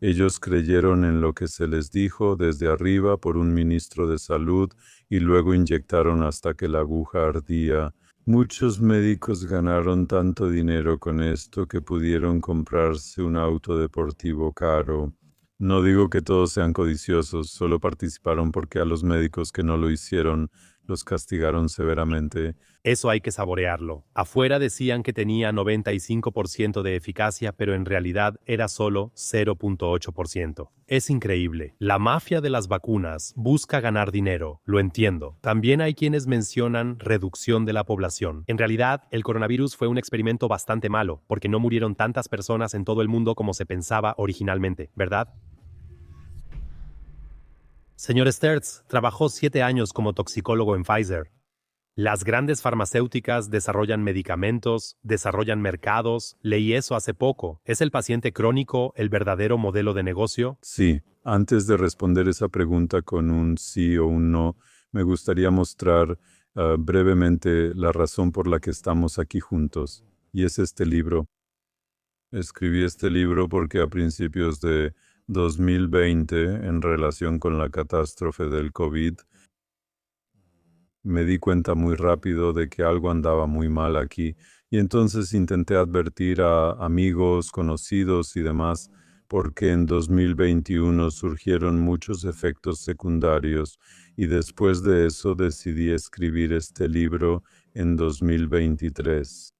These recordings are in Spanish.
Ellos creyeron en lo que se les dijo desde arriba por un ministro de salud y luego inyectaron hasta que la aguja ardía. Muchos médicos ganaron tanto dinero con esto que pudieron comprarse un auto deportivo caro. No digo que todos sean codiciosos, solo participaron porque a los médicos que no lo hicieron los castigaron severamente. Eso hay que saborearlo. Afuera decían que tenía 95% de eficacia, pero en realidad era solo 0.8%. Es increíble. La mafia de las vacunas busca ganar dinero, lo entiendo. También hay quienes mencionan reducción de la población. En realidad, el coronavirus fue un experimento bastante malo, porque no murieron tantas personas en todo el mundo como se pensaba originalmente, ¿verdad? Señor Stertz, trabajó 7 años como toxicólogo en Pfizer. Las grandes farmacéuticas desarrollan medicamentos, desarrollan mercados, leí eso hace poco. ¿Es el paciente crónico el verdadero modelo de negocio? Sí, antes de responder esa pregunta con un sí o un no, me gustaría mostrar brevemente la razón por la que estamos aquí juntos. Y es este libro. Escribí este libro porque a principios de 2020, en relación con la catástrofe del COVID, me di cuenta muy rápido de que algo andaba muy mal aquí y entonces intenté advertir a amigos, conocidos y demás porque en 2021 surgieron muchos efectos secundarios y después de eso decidí escribir este libro en 2023.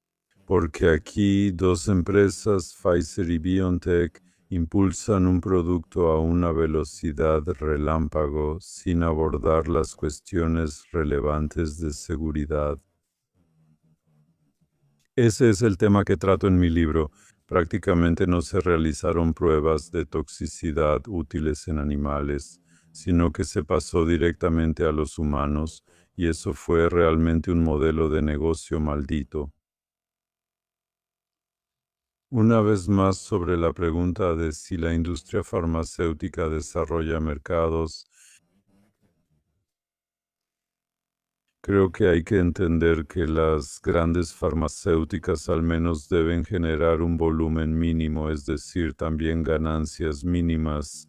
Porque aquí dos empresas, Pfizer y BioNTech, impulsan un producto a una velocidad relámpago sin abordar las cuestiones relevantes de seguridad. Ese es el tema que trato en mi libro. Prácticamente no se realizaron pruebas de toxicidad útiles en animales, sino que se pasó directamente a los humanos, y eso fue realmente un modelo de negocio maldito. Una vez más sobre la pregunta de si la industria farmacéutica desarrolla mercados, creo que hay que entender que las grandes farmacéuticas al menos deben generar un volumen mínimo, es decir, también ganancias mínimas.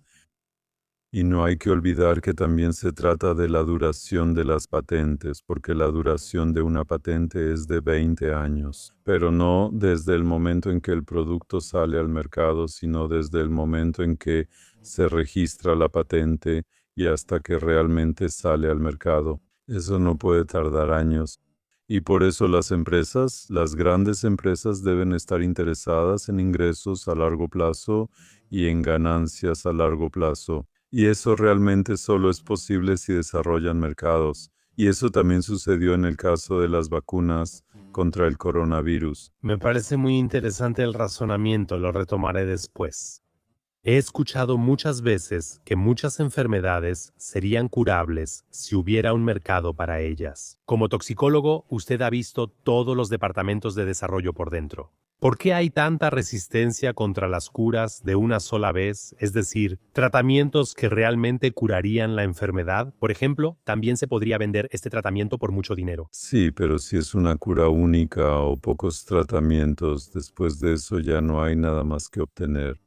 Y no hay que olvidar que también se trata de la duración de las patentes, porque la duración de una patente es de 20 años, pero no desde el momento en que el producto sale al mercado, sino desde el momento en que se registra la patente y hasta que realmente sale al mercado. Eso no puede tardar años. Y por eso las empresas, las grandes empresas deben estar interesadas en ingresos a largo plazo y en ganancias a largo plazo. Y eso realmente solo es posible si desarrollan mercados. Y eso también sucedió en el caso de las vacunas contra el coronavirus. Me parece muy interesante el razonamiento, lo retomaré después. He escuchado muchas veces que muchas enfermedades serían curables si hubiera un mercado para ellas. Como toxicólogo, usted ha visto todos los departamentos de desarrollo por dentro. ¿Por qué hay tanta resistencia contra las curas de una sola vez? Es decir, tratamientos que realmente curarían la enfermedad. Por ejemplo, también se podría vender este tratamiento por mucho dinero. Sí, pero si es una cura única o pocos tratamientos, después de eso ya no hay nada más que obtener.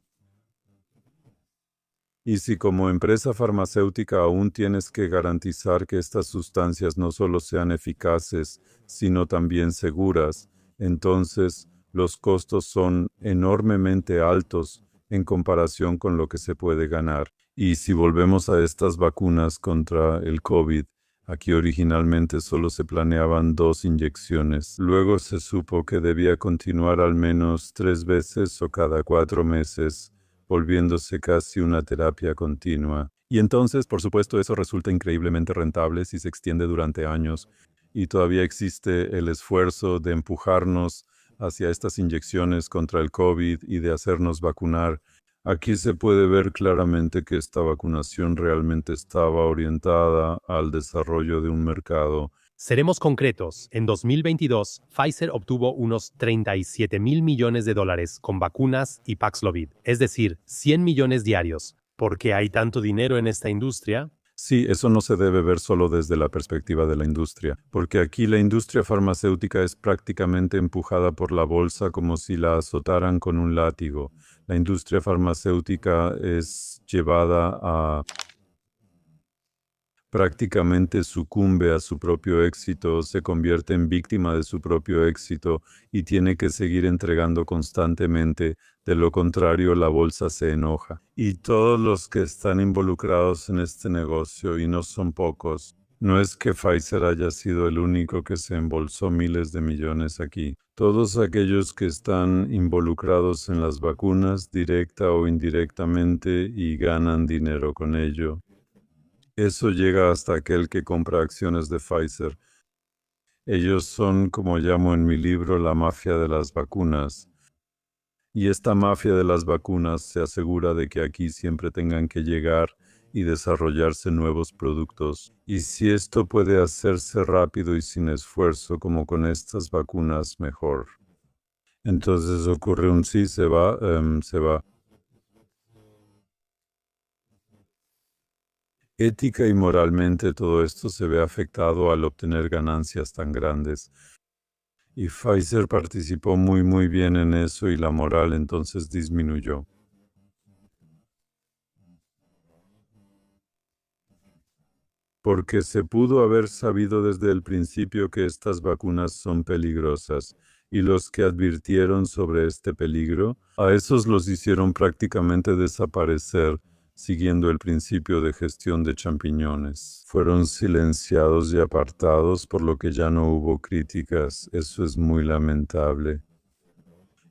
Y si como empresa farmacéutica aún tienes que garantizar que estas sustancias no solo sean eficaces, sino también seguras, entonces los costos son enormemente altos en comparación con lo que se puede ganar. Y si volvemos a estas vacunas contra el COVID, aquí originalmente solo se planeaban 2 inyecciones. Luego se supo que debía continuar al menos 3 veces o cada 4 meses, volviéndose casi una terapia continua. Y entonces, por supuesto, eso resulta increíblemente rentable si se extiende durante años y todavía existe el esfuerzo de empujarnos hacia estas inyecciones contra el COVID y de hacernos vacunar. Aquí se puede ver claramente que esta vacunación realmente estaba orientada al desarrollo de un mercado. Seremos concretos. En 2022, Pfizer obtuvo unos 37 mil millones de dólares con vacunas y Paxlovid, es decir, 100 millones diarios. ¿Por qué hay tanto dinero en esta industria? Sí, eso no se debe ver solo desde la perspectiva de la industria, porque aquí la industria farmacéutica es prácticamente empujada por la bolsa como si la azotaran con un látigo. La industria farmacéutica es llevada a prácticamente sucumbe a su propio éxito, se convierte en víctima de su propio éxito y tiene que seguir entregando constantemente. De lo contrario, la bolsa se enoja. Y todos los que están involucrados en este negocio, y no son pocos, no es que Pfizer haya sido el único que se embolsó miles de millones aquí. Todos aquellos que están involucrados en las vacunas, directa o indirectamente, y ganan dinero con ello. Eso llega hasta aquel que compra acciones de Pfizer. Ellos son, como llamo en mi libro, la mafia de las vacunas. Y esta mafia de las vacunas se asegura de que aquí siempre tengan que llegar y desarrollarse nuevos productos. Y si esto puede hacerse rápido y sin esfuerzo, como con estas vacunas, mejor. Entonces ocurre un sí, se va. Ética y moralmente todo esto se ve afectado al obtener ganancias tan grandes. Y Pfizer participó muy bien en eso y la moral entonces disminuyó. Porque se pudo haber sabido desde el principio que estas vacunas son peligrosas, y los que advirtieron sobre este peligro, a esos los hicieron prácticamente desaparecer, siguiendo el principio de gestión de champiñones. Fueron silenciados y apartados, por lo que ya no hubo críticas. Eso es muy lamentable.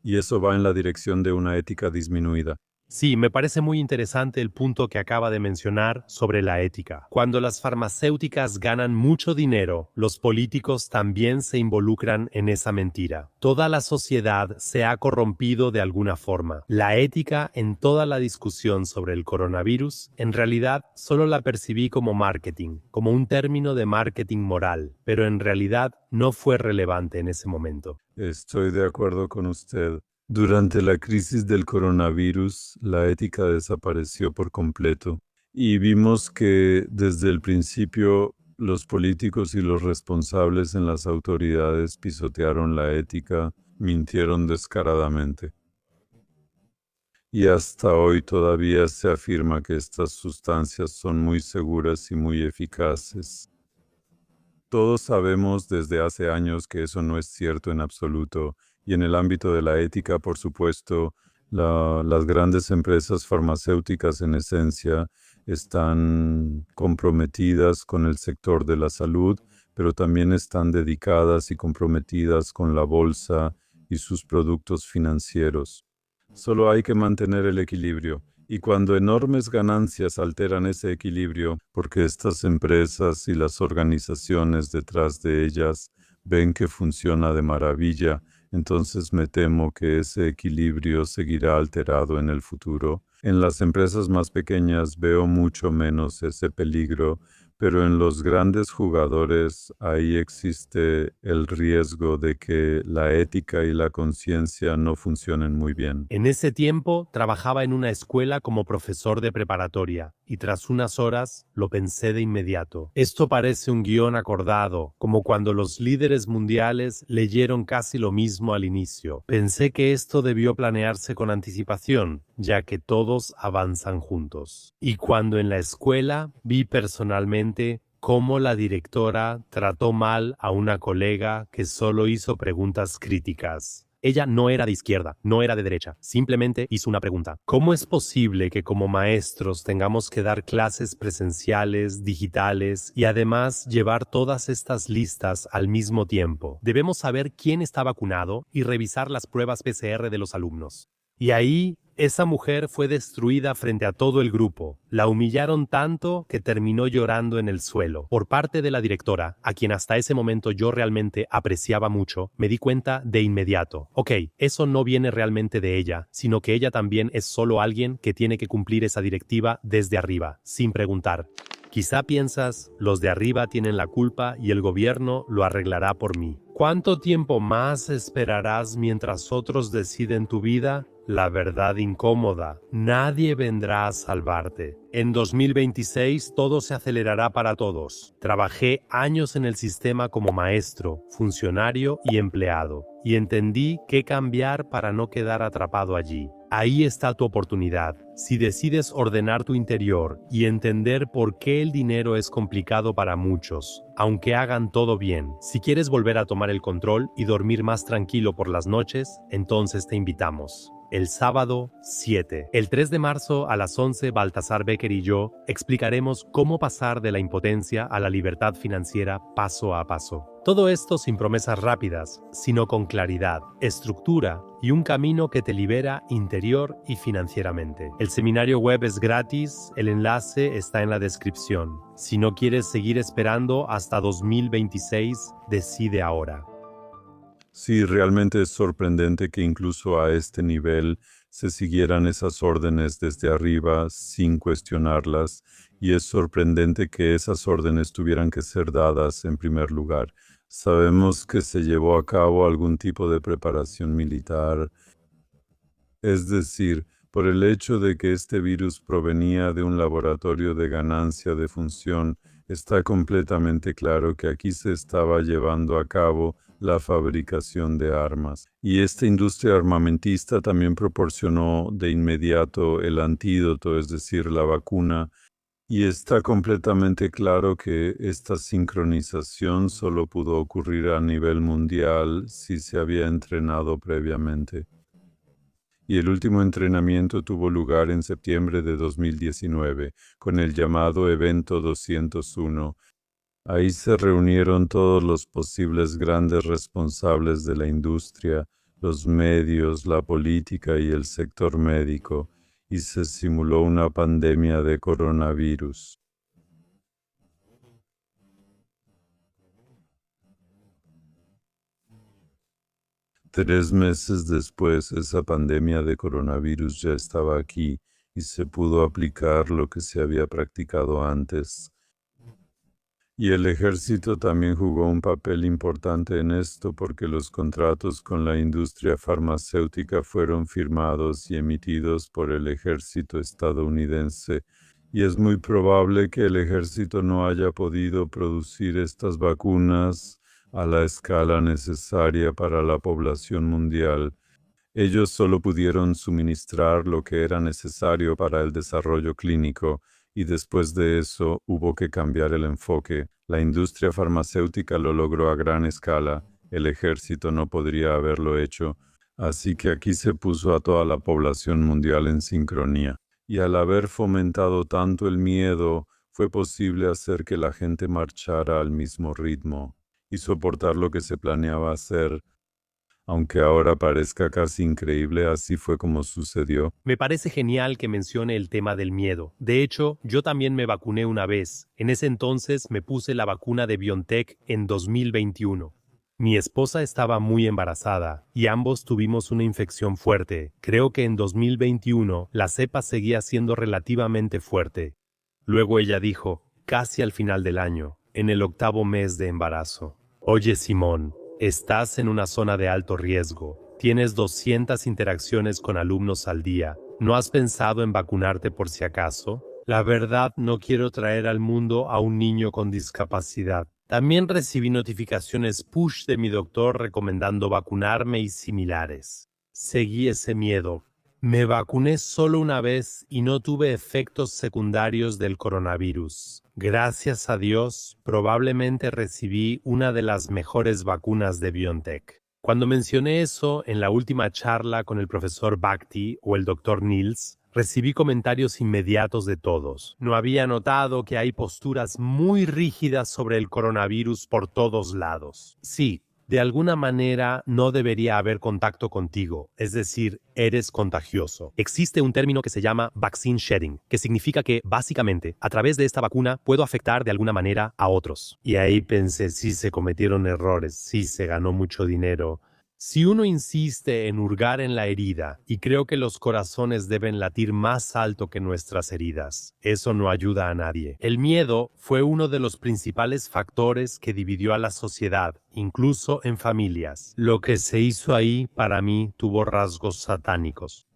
Y eso va en la dirección de una ética disminuida. Sí, me parece muy interesante el punto que acaba de mencionar sobre la ética. Cuando las farmacéuticas ganan mucho dinero, los políticos también se involucran en esa mentira. Toda la sociedad se ha corrompido de alguna forma. La ética en toda la discusión sobre el coronavirus, en realidad solo la percibí como marketing, como un término de marketing moral, pero en realidad no fue relevante en ese momento. Estoy de acuerdo con usted. Durante la crisis del coronavirus, la ética desapareció por completo y vimos que desde el principio los políticos y los responsables en las autoridades pisotearon la ética, mintieron descaradamente. Y hasta hoy todavía se afirma que estas sustancias son muy seguras y muy eficaces. Todos sabemos desde hace años que eso no es cierto en absoluto. Y en el ámbito de la ética, por supuesto, las grandes empresas farmacéuticas en esencia están comprometidas con el sector de la salud, pero también están dedicadas y comprometidas con la bolsa y sus productos financieros. Solo hay que mantener el equilibrio. Y cuando enormes ganancias alteran ese equilibrio, porque estas empresas y las organizaciones detrás de ellas ven que funciona de maravilla, entonces me temo que ese equilibrio seguirá alterado en el futuro. En las empresas más pequeñas veo mucho menos ese peligro, pero en los grandes jugadores ahí existe el riesgo de que la ética y la conciencia no funcionen muy bien. En ese tiempo trabajaba en una escuela como profesor de preparatoria y tras unas horas lo pensé de inmediato. Esto parece un guión acordado, como cuando los líderes mundiales leyeron casi lo mismo al inicio. Pensé que esto debió planearse con anticipación, ya que todos avanzan juntos. Y cuando en la escuela vi personalmente cómo la directora trató mal a una colega que solo hizo preguntas críticas. Ella no era de izquierda, no era de derecha, simplemente hizo una pregunta. ¿Cómo es posible que como maestros tengamos que dar clases presenciales, digitales y además llevar todas estas listas al mismo tiempo? Debemos saber quién está vacunado y revisar las pruebas PCR de los alumnos. Y ahí, esa mujer fue destruida frente a todo el grupo. La humillaron tanto que terminó llorando en el suelo. Por parte de la directora, a quien hasta ese momento yo realmente apreciaba mucho, me di cuenta de inmediato. Ok, eso no viene realmente de ella, sino que ella también es solo alguien que tiene que cumplir esa directiva desde arriba, sin preguntar. Quizá piensas, los de arriba tienen la culpa y el gobierno lo arreglará por mí. ¿Cuánto tiempo más esperarás mientras otros deciden tu vida? la verdad incómoda, nadie vendrá a salvarte. En 2026 todo se acelerará para todos. Trabajé años en el sistema como maestro, funcionario y empleado, y entendí qué cambiar para no quedar atrapado allí. Ahí está tu oportunidad. Si decides ordenar tu interior y entender por qué el dinero es complicado para muchos, aunque hagan todo bien, si quieres volver a tomar el control y dormir más tranquilo por las noches, entonces te invitamos. El sábado 7. El 3 de marzo a las 11, Baltasar Becker y yo explicaremos cómo pasar de la impotencia a la libertad financiera paso a paso. Todo esto sin promesas rápidas, sino con claridad, estructura y un camino que te libera interior y financieramente. El seminario web es gratis, el enlace está en la descripción. Si no quieres seguir esperando hasta 2026, decide ahora. Sí, realmente es sorprendente que incluso a este nivel se siguieran esas órdenes desde arriba sin cuestionarlas, y es sorprendente que esas órdenes tuvieran que ser dadas en primer lugar. Sabemos que se llevó a cabo algún tipo de preparación militar, es decir, por el hecho de que este virus provenía de un laboratorio de ganancia de función, está completamente claro que aquí se estaba llevando a cabo la fabricación de armas. Y esta industria armamentista también proporcionó de inmediato el antídoto, es decir, la vacuna, y está completamente claro que esta sincronización solo pudo ocurrir a nivel mundial si se había entrenado previamente. Y el último entrenamiento tuvo lugar en septiembre de 2019, con el llamado Evento 201. Ahí se reunieron todos los posibles grandes responsables de la industria, los medios, la política y el sector médico, y se simuló una pandemia de coronavirus. Tres meses después, esa pandemia de coronavirus ya estaba aquí y se pudo aplicar lo que se había practicado antes. Y el ejército también jugó un papel importante en esto porque los contratos con la industria farmacéutica fueron firmados y emitidos por el ejército estadounidense, y es muy probable que el ejército no haya podido producir estas vacunas a la escala necesaria para la población mundial. Ellos solo pudieron suministrar lo que era necesario para el desarrollo clínico, y después de eso hubo que cambiar el enfoque. La industria farmacéutica lo logró a gran escala, el ejército no podría haberlo hecho, así que aquí se puso a toda la población mundial en sincronía. Y al haber fomentado tanto el miedo, fue posible hacer que la gente marchara al mismo ritmo y soportar lo que se planeaba hacer. Aunque ahora parezca casi increíble, así fue como sucedió. Me parece genial que mencione el tema del miedo. De hecho, yo también me vacuné una vez. En ese entonces me puse la vacuna de BioNTech en 2021. Mi esposa estaba muy embarazada y ambos tuvimos una infección fuerte. Creo que en 2021 la cepa seguía siendo relativamente fuerte. Luego ella dijo, casi al final del año, en el 8º mes de embarazo: oye, Simón, estás en una zona de alto riesgo. Tienes 200 interacciones con alumnos al día. ¿No has pensado en vacunarte por si acaso? La verdad, no quiero traer al mundo a un niño con discapacidad. También recibí notificaciones push de mi doctor recomendando vacunarme y similares. Seguí ese miedo. Me vacuné solo una vez y no tuve efectos secundarios del coronavirus. Gracias a Dios, probablemente recibí una de las mejores vacunas de BioNTech. Cuando mencioné eso en la última charla con el profesor Bhakti o el doctor Niels, recibí comentarios inmediatos de todos. No había notado que hay posturas muy rígidas sobre el coronavirus por todos lados. Sí, de alguna manera no debería haber contacto contigo, es decir, eres contagioso. Existe un término que se llama vaccine shedding, que significa que, básicamente, a través de esta vacuna puedo afectar de alguna manera a otros. Y ahí pensé, sí se cometieron errores, sí se ganó mucho dinero. Si uno insiste en hurgar en la herida, y creo que los corazones deben latir más alto que nuestras heridas, eso no ayuda a nadie. El miedo fue uno de los principales factores que dividió a la sociedad, incluso en familias. Lo que se hizo ahí, para mí, tuvo rasgos satánicos.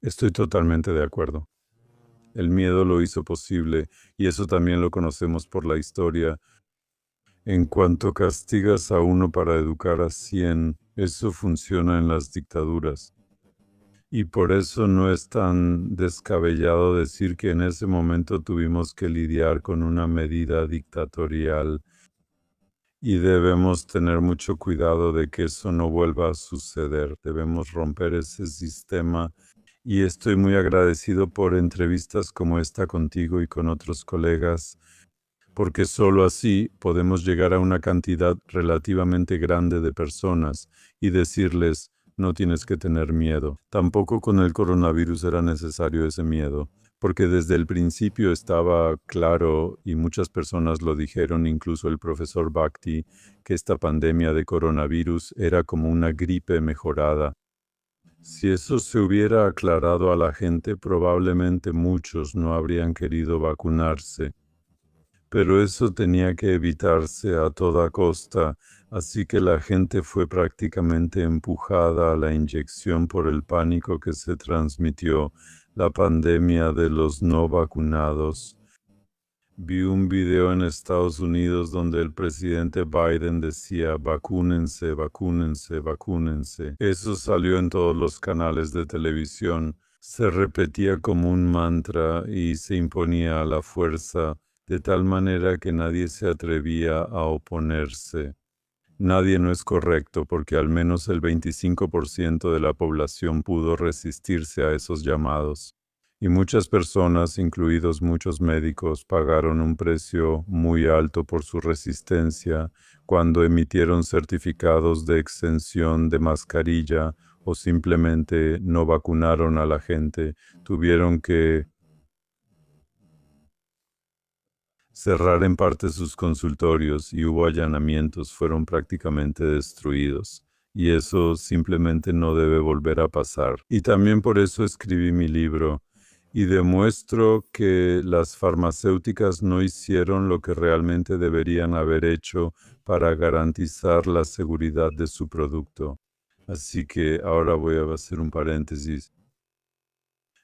Estoy totalmente de acuerdo. El miedo lo hizo posible, y eso también lo conocemos por la historia. En cuanto castigas a uno para educar a 100, eso funciona en las dictaduras. Y por eso no es tan descabellado decir que en ese momento tuvimos que lidiar con una medida dictatorial y debemos tener mucho cuidado de que eso no vuelva a suceder. Debemos romper ese sistema y estoy muy agradecido por entrevistas como esta contigo y con otros colegas, porque solo así podemos llegar a una cantidad relativamente grande de personas y decirles, no tienes que tener miedo. Tampoco con el coronavirus era necesario ese miedo, porque desde el principio estaba claro, y muchas personas lo dijeron, incluso el profesor Bhakti, que esta pandemia de coronavirus era como una gripe mejorada. Si eso se hubiera aclarado a la gente, probablemente muchos no habrían querido vacunarse. Pero eso tenía que evitarse a toda costa, así que la gente fue prácticamente empujada a la inyección por el pánico que se transmitió, la pandemia de los no vacunados. Vi un video en Estados Unidos donde el presidente Biden decía, vacúnense, vacúnense, vacúnense. Eso salió en todos los canales de televisión. Se repetía como un mantra y se imponía a la fuerza, de tal manera que nadie se atrevía a oponerse. Nadie no es correcto porque al menos el 25% de la población pudo resistirse a esos llamados. Y muchas personas, incluidos muchos médicos, pagaron un precio muy alto por su resistencia cuando emitieron certificados de exención de mascarilla o simplemente no vacunaron a la gente. Tuvieron que cerrar en parte sus consultorios y hubo allanamientos, fueron prácticamente destruidos. Y eso simplemente no debe volver a pasar. Y también por eso escribí mi libro y demuestro que las farmacéuticas no hicieron lo que realmente deberían haber hecho para garantizar la seguridad de su producto. Así que ahora voy a hacer un paréntesis.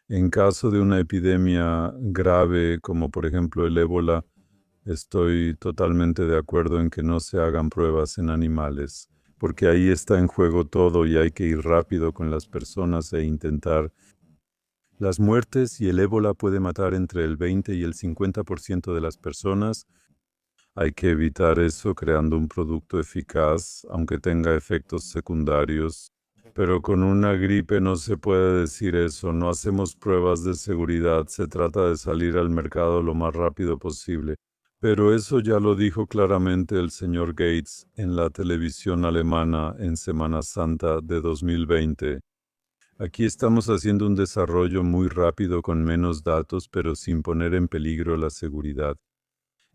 En caso de una epidemia grave, como por ejemplo el ébola, estoy totalmente de acuerdo en que no se hagan pruebas en animales, porque ahí está en juego todo y hay que ir rápido con las personas e intentar. Las muertes y el ébola puede matar entre el 20 y el 50% de las personas. Hay que evitar eso creando un producto eficaz, aunque tenga efectos secundarios. Pero con una gripe no se puede decir eso, no hacemos pruebas de seguridad, se trata de salir al mercado lo más rápido posible. Pero eso ya lo dijo claramente el señor Gates en la televisión alemana en Semana Santa de 2020. Aquí estamos haciendo un desarrollo muy rápido con menos datos, pero sin poner en peligro la seguridad.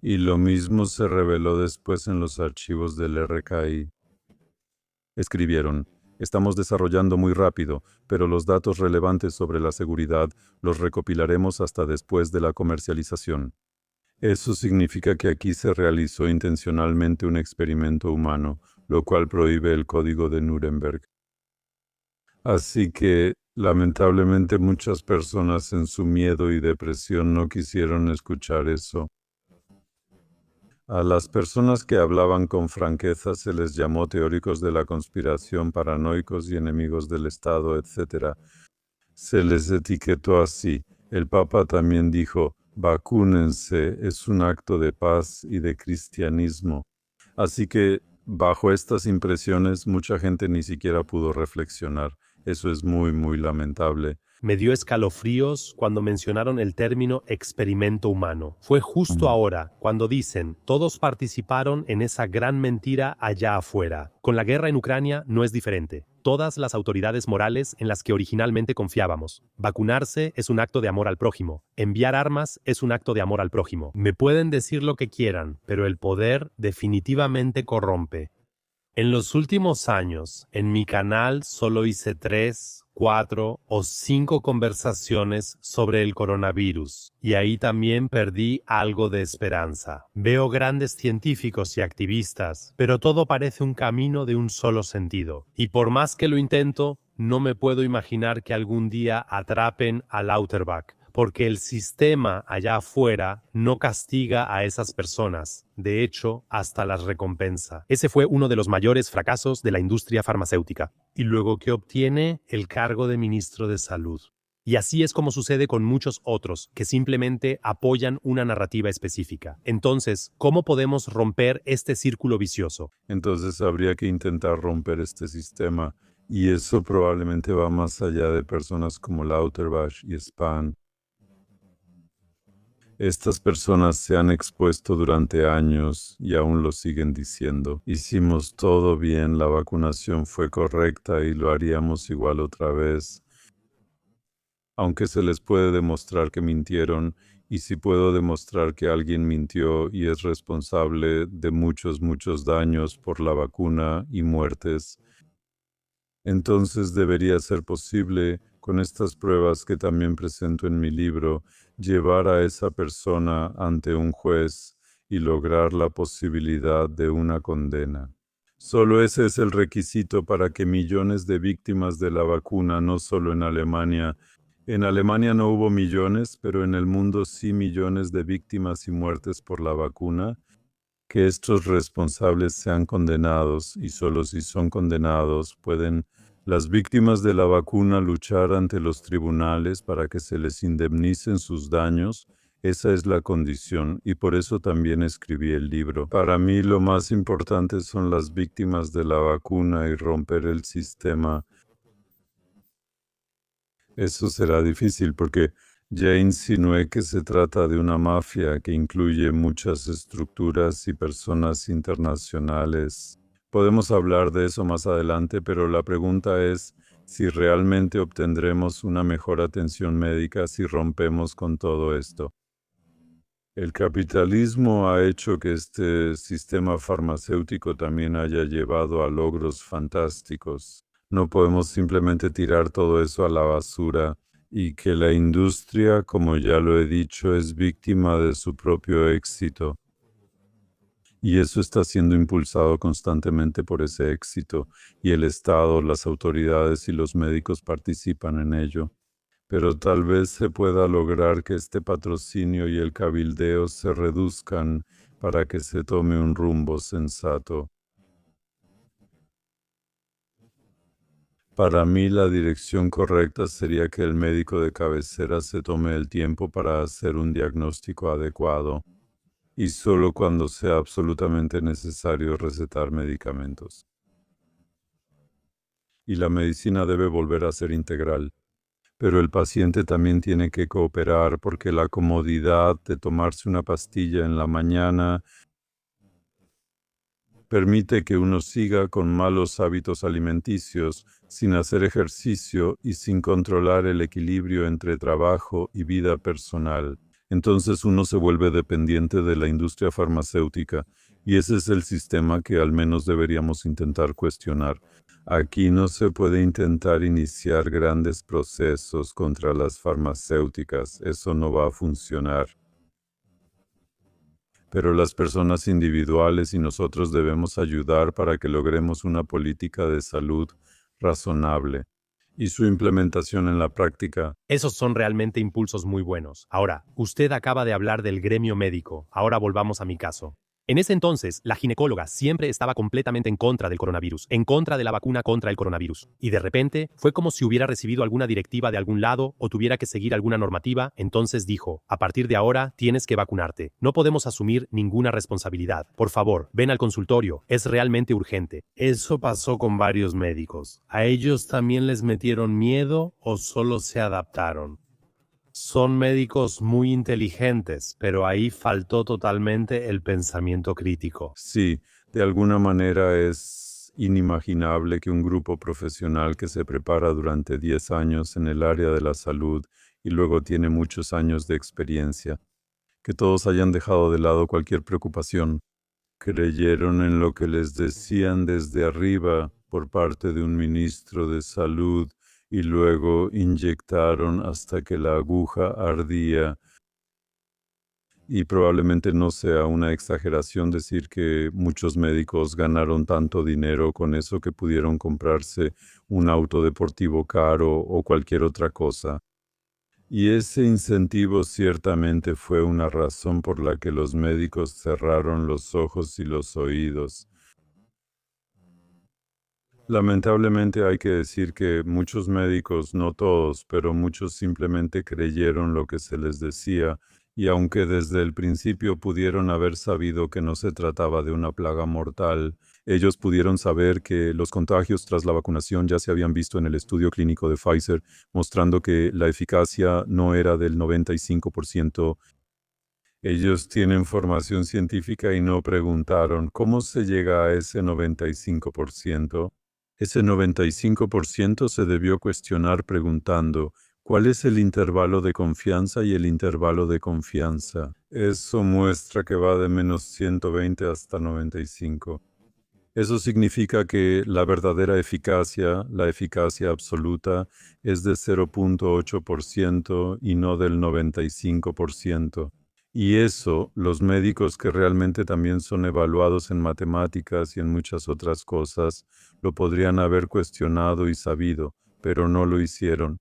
Y lo mismo se reveló después en los archivos del RKI. Escribieron, estamos desarrollando muy rápido, pero los datos relevantes sobre la seguridad los recopilaremos hasta después de la comercialización. Eso significa que aquí se realizó intencionalmente un experimento humano, lo cual prohíbe el Código de Nuremberg. Así que, lamentablemente, muchas personas en su miedo y depresión no quisieron escuchar eso. A las personas que hablaban con franqueza se les llamó teóricos de la conspiración, paranoicos y enemigos del Estado, etc. Se les etiquetó así. El Papa también dijo, vacúnense, es un acto de paz y de cristianismo. Así que, bajo estas impresiones, mucha gente ni siquiera pudo reflexionar. Eso es muy, muy lamentable. Me dio escalofríos cuando mencionaron el término experimento humano. Fue justo ahora, cuando dicen, todos participaron en esa gran mentira allá afuera. Con la guerra en Ucrania no es diferente. Todas las autoridades morales en las que originalmente confiábamos. Vacunarse es un acto de amor al prójimo. Enviar armas es un acto de amor al prójimo. Me pueden decir lo que quieran, pero el poder definitivamente corrompe. En los últimos años, en mi canal solo hice 3, 4 o 5 conversaciones sobre el coronavirus, y ahí también perdí algo de esperanza. Veo grandes científicos y activistas, pero todo parece un camino de un solo sentido, y por más que lo intento, no me puedo imaginar que algún día atrapen a Lauterbach, porque el sistema allá afuera no castiga a esas personas. De hecho, hasta las recompensa. Ese fue uno de los mayores fracasos de la industria farmacéutica. Y luego, ¿qué obtiene? El cargo de ministro de Salud. Y así es como sucede con muchos otros, que simplemente apoyan una narrativa específica. Entonces, ¿cómo podemos romper este círculo vicioso? Entonces habría que intentar romper este sistema, y eso probablemente va más allá de personas como Lauterbach y Spahn. Estas personas se han expuesto durante años y aún lo siguen diciendo. Hicimos todo bien, la vacunación fue correcta y lo haríamos igual otra vez. Aunque se les puede demostrar que mintieron, y si puedo demostrar que alguien mintió y es responsable de muchos daños por la vacuna y muertes, entonces debería ser posible, con estas pruebas que también presento en mi libro, llevar a esa persona ante un juez y lograr la posibilidad de una condena. Solo ese es el requisito para que millones de víctimas de la vacuna, no solo en Alemania no hubo millones, pero en el mundo sí millones de víctimas y muertes por la vacuna, que estos responsables sean condenados, y solo si son condenados pueden las víctimas de la vacuna luchar ante los tribunales para que se les indemnicen sus daños. Esa es la condición, y por eso también escribí el libro. Para mí lo más importante son las víctimas de la vacuna y romper el sistema. Eso será difícil porque ya insinué que se trata de una mafia que incluye muchas estructuras y personas internacionales. Podemos hablar de eso más adelante, pero la pregunta es si realmente obtendremos una mejor atención médica si rompemos con todo esto. El capitalismo ha hecho que este sistema farmacéutico también haya llevado a logros fantásticos. No podemos simplemente tirar todo eso a la basura, y que la industria, como ya lo he dicho, es víctima de su propio éxito. Y eso está siendo impulsado constantemente por ese éxito, y el Estado, las autoridades y los médicos participan en ello. Pero tal vez se pueda lograr que este patrocinio y el cabildeo se reduzcan para que se tome un rumbo sensato. Para mí la dirección correcta sería que el médico de cabecera se tome el tiempo para hacer un diagnóstico adecuado, y solo cuando sea absolutamente necesario recetar medicamentos. Y la medicina debe volver a ser integral. Pero el paciente también tiene que cooperar, porque la comodidad de tomarse una pastilla en la mañana permite que uno siga con malos hábitos alimenticios, sin hacer ejercicio y sin controlar el equilibrio entre trabajo y vida personal. Entonces uno se vuelve dependiente de la industria farmacéutica, y ese es el sistema que al menos deberíamos intentar cuestionar. Aquí no se puede intentar iniciar grandes procesos contra las farmacéuticas, eso no va a funcionar. Pero las personas individuales y nosotros debemos ayudar para que logremos una política de salud razonable, y su implementación en la práctica. Esos son realmente impulsos muy buenos. Ahora, usted acaba de hablar del gremio médico. Ahora volvamos a mi caso. En ese entonces, la ginecóloga siempre estaba completamente en contra del coronavirus, en contra de la vacuna contra el coronavirus. Y de repente, fue como si hubiera recibido alguna directiva de algún lado o tuviera que seguir alguna normativa. Entonces dijo, a partir de ahora, tienes que vacunarte. No podemos asumir ninguna responsabilidad. Por favor, ven al consultorio. Es realmente urgente. Eso pasó con varios médicos. ¿A ellos también les metieron miedo o solo se adaptaron? Son médicos muy inteligentes, pero ahí faltó totalmente el pensamiento crítico. Sí, de alguna manera es inimaginable que un grupo profesional que se prepara durante 10 años en el área de la salud y luego tiene muchos años de experiencia, que todos hayan dejado de lado cualquier preocupación. Creyeron en lo que les decían desde arriba por parte de un ministro de salud, y luego inyectaron hasta que la aguja ardía. Y probablemente no sea una exageración decir que muchos médicos ganaron tanto dinero con eso que pudieron comprarse un auto deportivo caro o cualquier otra cosa. Y ese incentivo ciertamente fue una razón por la que los médicos cerraron los ojos y los oídos. Lamentablemente hay que decir que muchos médicos, no todos, pero muchos simplemente creyeron lo que se les decía, y aunque desde el principio pudieron haber sabido que no se trataba de una plaga mortal, ellos pudieron saber que los contagios tras la vacunación ya se habían visto en el estudio clínico de Pfizer, mostrando que la eficacia no era del 95%. Ellos tienen formación científica y no preguntaron cómo se llega a ese 95%. Ese 95% se debió cuestionar preguntando, ¿cuál es el intervalo de confianza y el intervalo de confianza? Eso muestra que va de menos 120 hasta 95. Eso significa que la verdadera eficacia, la eficacia absoluta, es de 0.8% y no del 95%. Y eso, los médicos que realmente también son evaluados en matemáticas y en muchas otras cosas, lo podrían haber cuestionado y sabido, pero no lo hicieron.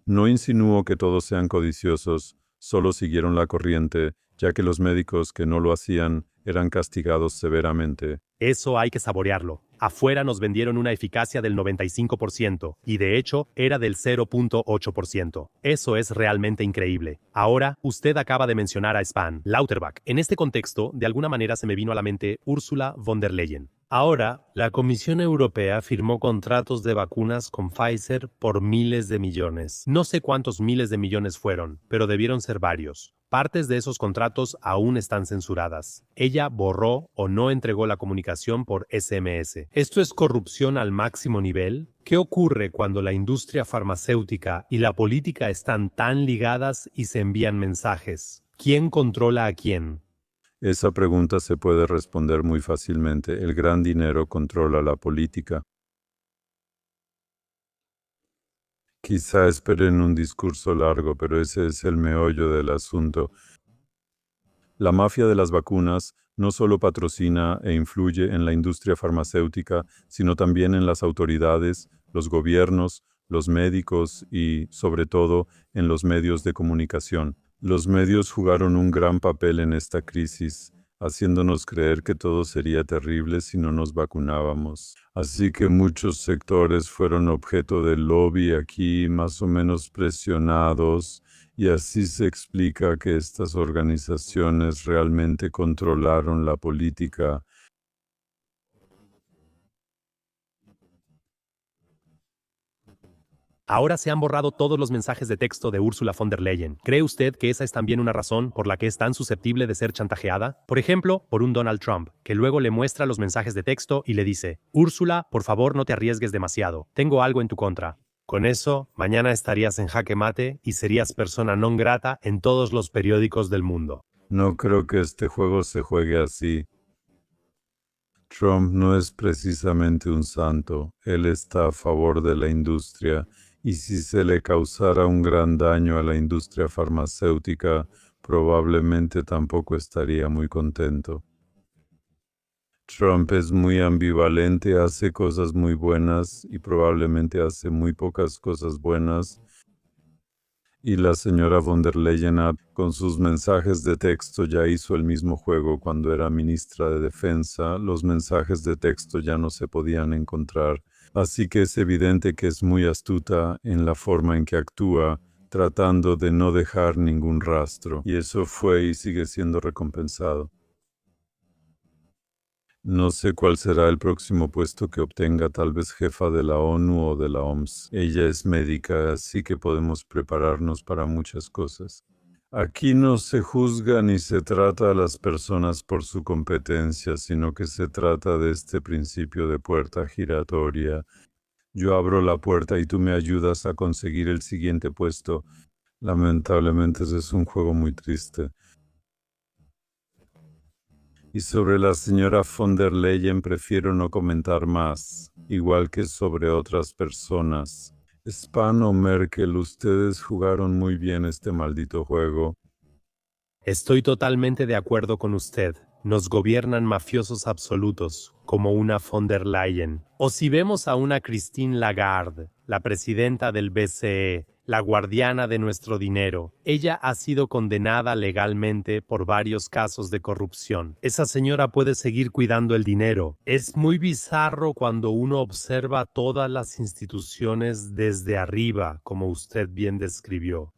No insinúo que todos sean codiciosos, solo siguieron la corriente, ya que los médicos que no lo hacían eran castigados severamente. Eso hay que saborearlo. Afuera nos vendieron una eficacia del 95% y de hecho era del 0.8%. Eso es realmente increíble. Ahora, usted acaba de mencionar a Span Lauterbach. En este contexto, de alguna manera se me vino a la mente Ursula von der Leyen. Ahora, la Comisión Europea firmó contratos de vacunas con Pfizer por miles de millones. No sé cuántos miles de millones fueron, pero debieron ser varios. Partes de esos contratos aún están censuradas. Ella borró o no entregó la comunicación por SMS. ¿Esto es corrupción al máximo nivel? ¿Qué ocurre cuando la industria farmacéutica y la política están tan ligadas y se envían mensajes? ¿Quién controla a quién? Esa pregunta se puede responder muy fácilmente. El gran dinero controla la política. Quizá esperen un discurso largo, pero ese es el meollo del asunto. La mafia de las vacunas no solo patrocina e influye en la industria farmacéutica, sino también en las autoridades, los gobiernos, los médicos y, sobre todo, en los medios de comunicación. Los medios jugaron un gran papel en esta crisis, haciéndonos creer que todo sería terrible si no nos vacunábamos. Así que muchos sectores fueron objeto de lobby aquí, más o menos presionados, y así se explica que estas organizaciones realmente controlaron la política. Ahora se han borrado todos los mensajes de texto de Ursula von der Leyen. ¿Cree usted que esa es también una razón por la que es tan susceptible de ser chantajeada? Por ejemplo, por un Donald Trump, que luego le muestra los mensajes de texto y le dice, Úrsula, por favor no te arriesgues demasiado, tengo algo en tu contra. Con eso, mañana estarías en jaque mate y serías persona non grata en todos los periódicos del mundo. No creo que este juego se juegue así. Trump no es precisamente un santo, él está a favor de la industria, y si se le causara un gran daño a la industria farmacéutica, probablemente tampoco estaría muy contento. Trump es muy ambivalente, hace cosas muy buenas y probablemente hace muy pocas cosas buenas. Y la señora von der Leyen, con sus mensajes de texto, ya hizo el mismo juego cuando era ministra de Defensa. Los mensajes de texto ya no se podían encontrar. Así que es evidente que es muy astuta en la forma en que actúa, tratando de no dejar ningún rastro. Y eso fue y sigue siendo recompensado. No sé cuál será el próximo puesto que obtenga, tal vez jefa de la ONU o de la OMS. Ella es médica, así que podemos prepararnos para muchas cosas. Aquí no se juzga ni se trata a las personas por su competencia, sino que se trata de este principio de puerta giratoria. Yo abro la puerta y tú me ayudas a conseguir el siguiente puesto. Lamentablemente ese es un juego muy triste. Y sobre la señora von der Leyen prefiero no comentar más, igual que sobre otras personas. Spahn o Merkel, ustedes jugaron muy bien este maldito juego. Estoy totalmente de acuerdo con usted. Nos gobiernan mafiosos absolutos, como una von der Leyen. O si vemos a una Christine Lagarde, la presidenta del BCE, la guardiana de nuestro dinero. Ella ha sido condenada legalmente por varios casos de corrupción. Esa señora puede seguir cuidando el dinero. Es muy bizarro cuando uno observa todas las instituciones desde arriba, como usted bien describió.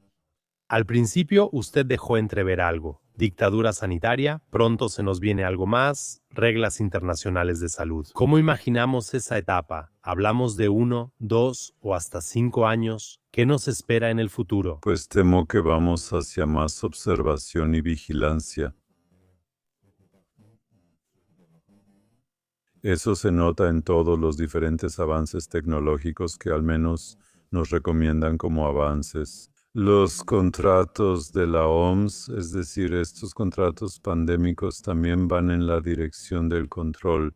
Al principio usted dejó entrever algo. Dictadura sanitaria, pronto se nos viene algo más, reglas internacionales de salud. ¿Cómo imaginamos esa etapa? ¿Hablamos de 1, 2 o hasta 5 años? ¿Qué nos espera en el futuro? Pues temo que vamos hacia más observación y vigilancia. Eso se nota en todos los diferentes avances tecnológicos que al menos nos recomiendan como avances. Los contratos de la OMS, es decir, estos contratos pandémicos también van en la dirección del control.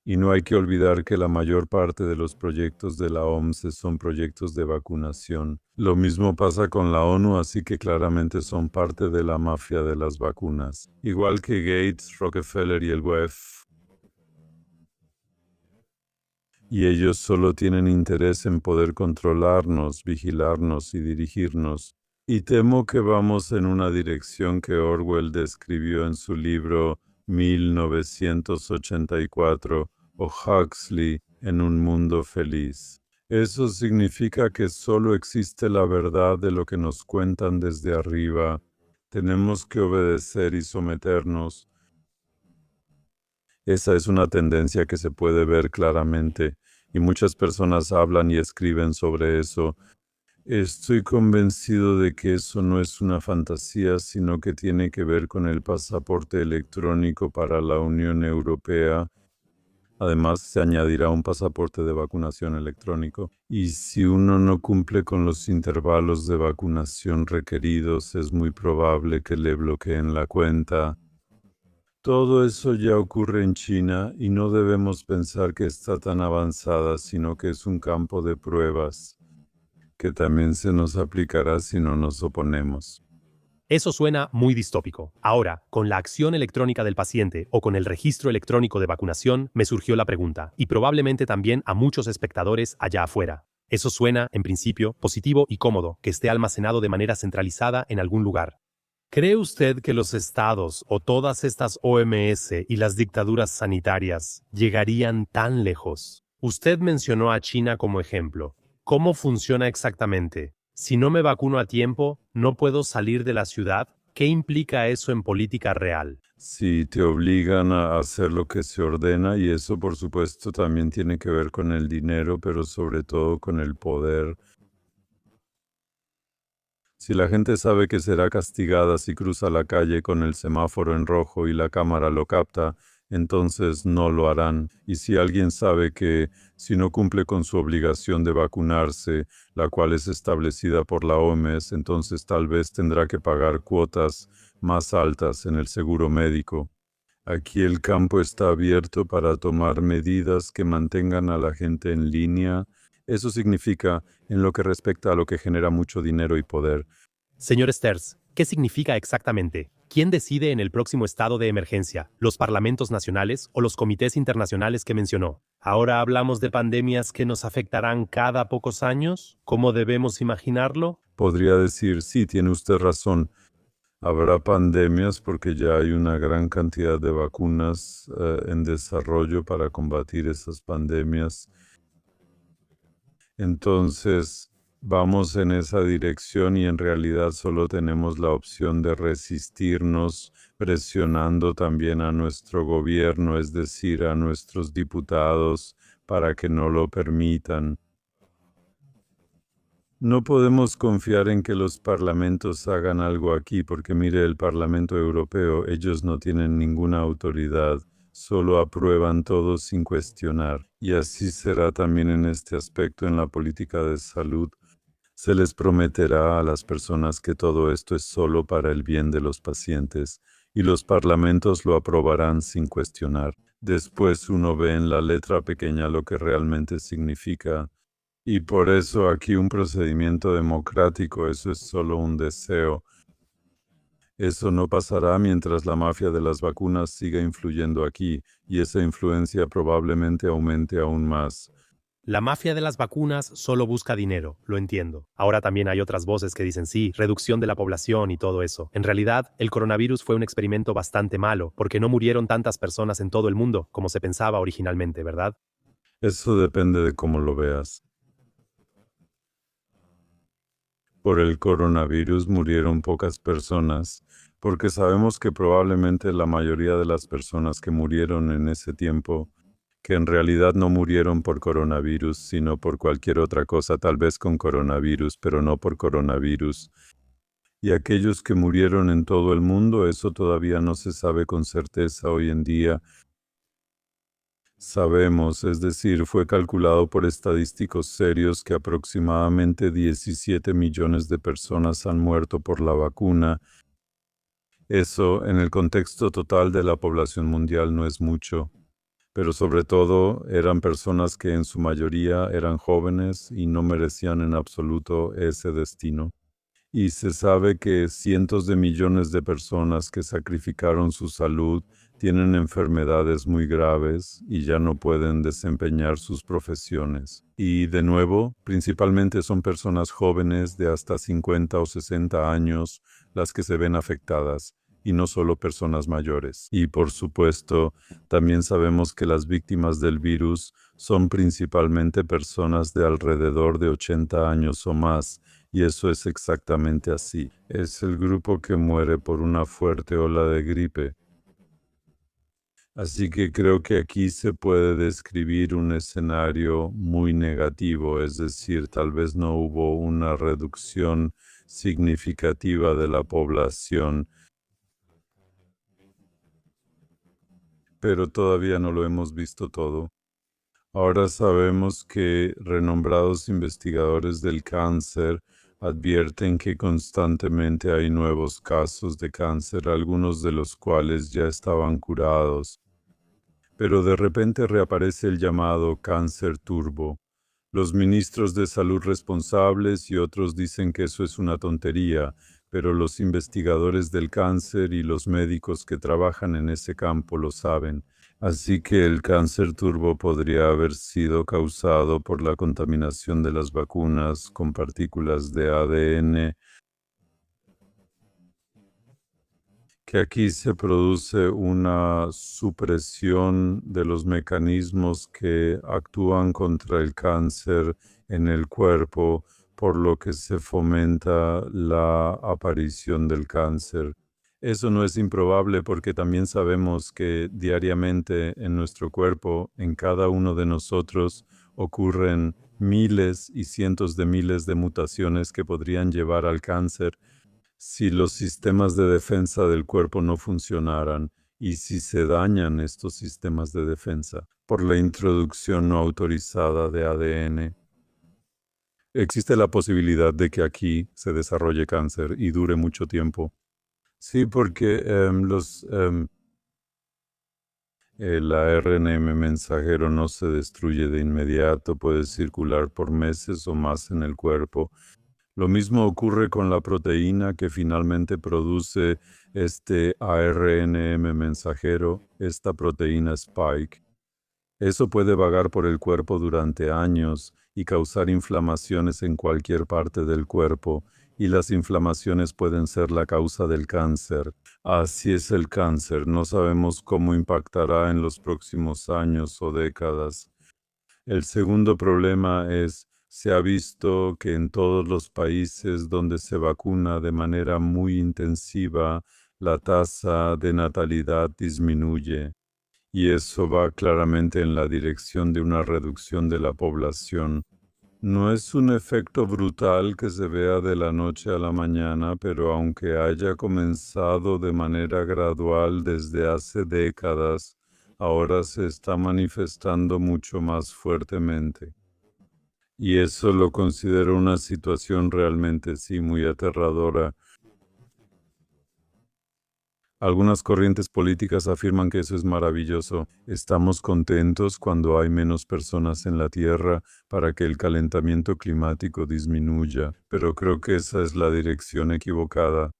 Y no hay que olvidar que la mayor parte de los proyectos de la OMS son proyectos de vacunación. Lo mismo pasa con la ONU, así que claramente son parte de la mafia de las vacunas. Igual que Gates, Rockefeller y el WEF. Y ellos solo tienen interés en poder controlarnos, vigilarnos y dirigirnos. Y temo que vamos en una dirección que Orwell describió en su libro 1984 o Huxley en Un mundo feliz. Eso significa que solo existe la verdad de lo que nos cuentan desde arriba. Tenemos que obedecer y someternos. Esa es una tendencia que se puede ver claramente, y muchas personas hablan y escriben sobre eso. Estoy convencido de que eso no es una fantasía, sino que tiene que ver con el pasaporte electrónico para la Unión Europea. Además, se añadirá un pasaporte de vacunación electrónico. Y si uno no cumple con los intervalos de vacunación requeridos, es muy probable que le bloqueen la cuenta. Todo eso ya ocurre en China y no debemos pensar que está tan avanzada, sino que es un campo de pruebas que también se nos aplicará si no nos oponemos. Eso suena muy distópico. Ahora, con la acción electrónica del paciente o con el registro electrónico de vacunación, me surgió la pregunta, y probablemente también a muchos espectadores allá afuera. Eso suena, en principio, positivo y cómodo, que esté almacenado de manera centralizada en algún lugar. ¿Cree usted que los estados o todas estas OMS y las dictaduras sanitarias llegarían tan lejos? Usted mencionó a China como ejemplo. ¿Cómo funciona exactamente? Si no me vacuno a tiempo, ¿no puedo salir de la ciudad? ¿Qué implica eso en política real? Si te obligan a hacer lo que se ordena, y eso por supuesto también tiene que ver con el dinero, pero sobre todo con el poder. Si la gente sabe que será castigada si cruza la calle con el semáforo en rojo y la cámara lo capta, entonces no lo harán. Y si alguien sabe que si no cumple con su obligación de vacunarse, la cual es establecida por la OMS, entonces tal vez tendrá que pagar cuotas más altas en el seguro médico. Aquí el campo está abierto para tomar medidas que mantengan a la gente en línea. Eso significa, en lo que respecta a lo que genera mucho dinero y poder. Señor Sters, ¿qué significa exactamente? ¿Quién decide en el próximo estado de emergencia? ¿Los parlamentos nacionales o los comités internacionales que mencionó? ¿Ahora hablamos de pandemias que nos afectarán cada pocos años? ¿Cómo debemos imaginarlo? Podría decir, sí, tiene usted razón. Habrá pandemias porque ya hay una gran cantidad de vacunas en desarrollo para combatir esas pandemias. Entonces, vamos en esa dirección y en realidad solo tenemos la opción de resistirnos presionando también a nuestro gobierno, es decir, a nuestros diputados, para que no lo permitan. No podemos confiar en que los parlamentos hagan algo aquí, porque mire, el Parlamento Europeo, ellos no tienen ninguna autoridad. Solo aprueban todo sin cuestionar. Y así será también en este aspecto en la política de salud. Se les prometerá a las personas que todo esto es solo para el bien de los pacientes, y los parlamentos lo aprobarán sin cuestionar. Después uno ve en la letra pequeña lo que realmente significa. Y por eso aquí un procedimiento democrático, eso es solo un deseo. Eso no pasará mientras la mafia de las vacunas siga influyendo aquí, y esa influencia probablemente aumente aún más. La mafia de las vacunas solo busca dinero, lo entiendo. Ahora también hay otras voces que dicen sí, reducción de la población y todo eso. En realidad, el coronavirus fue un experimento bastante malo, porque no murieron tantas personas en todo el mundo como se pensaba originalmente, ¿verdad? Eso depende de cómo lo veas. Por el coronavirus murieron pocas personas, porque sabemos que probablemente la mayoría de las personas que murieron en ese tiempo, que en realidad no murieron por coronavirus, sino por cualquier otra cosa, tal vez con coronavirus, pero no por coronavirus. Y aquellos que murieron en todo el mundo, eso todavía no se sabe con certeza hoy en día. Sabemos, es decir, fue calculado por estadísticos serios que aproximadamente 17 millones de personas han muerto por la vacuna. Eso, en el contexto total de la población mundial, no es mucho, pero sobre todo eran personas que en su mayoría eran jóvenes y no merecían en absoluto ese destino. Y se sabe que cientos de millones de personas que sacrificaron su salud tienen enfermedades muy graves y ya no pueden desempeñar sus profesiones. Y de nuevo, principalmente son personas jóvenes de hasta 50 o 60 años las que se ven afectadas, y no solo personas mayores. Y por supuesto, también sabemos que las víctimas del virus son principalmente personas de alrededor de 80 años o más, y eso es exactamente así. Es el grupo que muere por una fuerte ola de gripe. Así que creo que aquí se puede describir un escenario muy negativo, es decir, tal vez no hubo una reducción significativa de la población, pero todavía no lo hemos visto todo. Ahora sabemos que renombrados investigadores del cáncer advierten que constantemente hay nuevos casos de cáncer, algunos de los cuales ya estaban curados. Pero de repente reaparece el llamado cáncer turbo. Los ministros de salud responsables y otros dicen que eso es una tontería, pero los investigadores del cáncer y los médicos que trabajan en ese campo lo saben. Así que el cáncer turbo podría haber sido causado por la contaminación de las vacunas con partículas de ADN, que aquí se produce una supresión de los mecanismos que actúan contra el cáncer en el cuerpo, por lo que se fomenta la aparición del cáncer. Eso no es improbable porque también sabemos que diariamente en nuestro cuerpo, en cada uno de nosotros, ocurren miles y cientos de miles de mutaciones que podrían llevar al cáncer si los sistemas de defensa del cuerpo no funcionaran y si se dañan estos sistemas de defensa por la introducción no autorizada de ADN. Existe la posibilidad de que aquí se desarrolle cáncer y dure mucho tiempo. Sí, porque el ARN mensajero no se destruye de inmediato, puede circular por meses o más en el cuerpo. Lo mismo ocurre con la proteína que finalmente produce este ARN mensajero, esta proteína Spike. Eso puede vagar por el cuerpo durante años y causar inflamaciones en cualquier parte del cuerpo, y las inflamaciones pueden ser la causa del cáncer. Así es el cáncer, no sabemos cómo impactará en los próximos años o décadas. El segundo problema es, se ha visto que en todos los países donde se vacuna de manera muy intensiva, la tasa de natalidad disminuye, y eso va claramente en la dirección de una reducción de la población. No es un efecto brutal que se vea de la noche a la mañana, pero aunque haya comenzado de manera gradual desde hace décadas, ahora se está manifestando mucho más fuertemente. Y eso lo considero una situación realmente sí muy aterradora. Algunas corrientes políticas afirman que eso es maravilloso. Estamos contentos cuando hay menos personas en la Tierra para que el calentamiento climático disminuya, pero creo que esa es la dirección equivocada.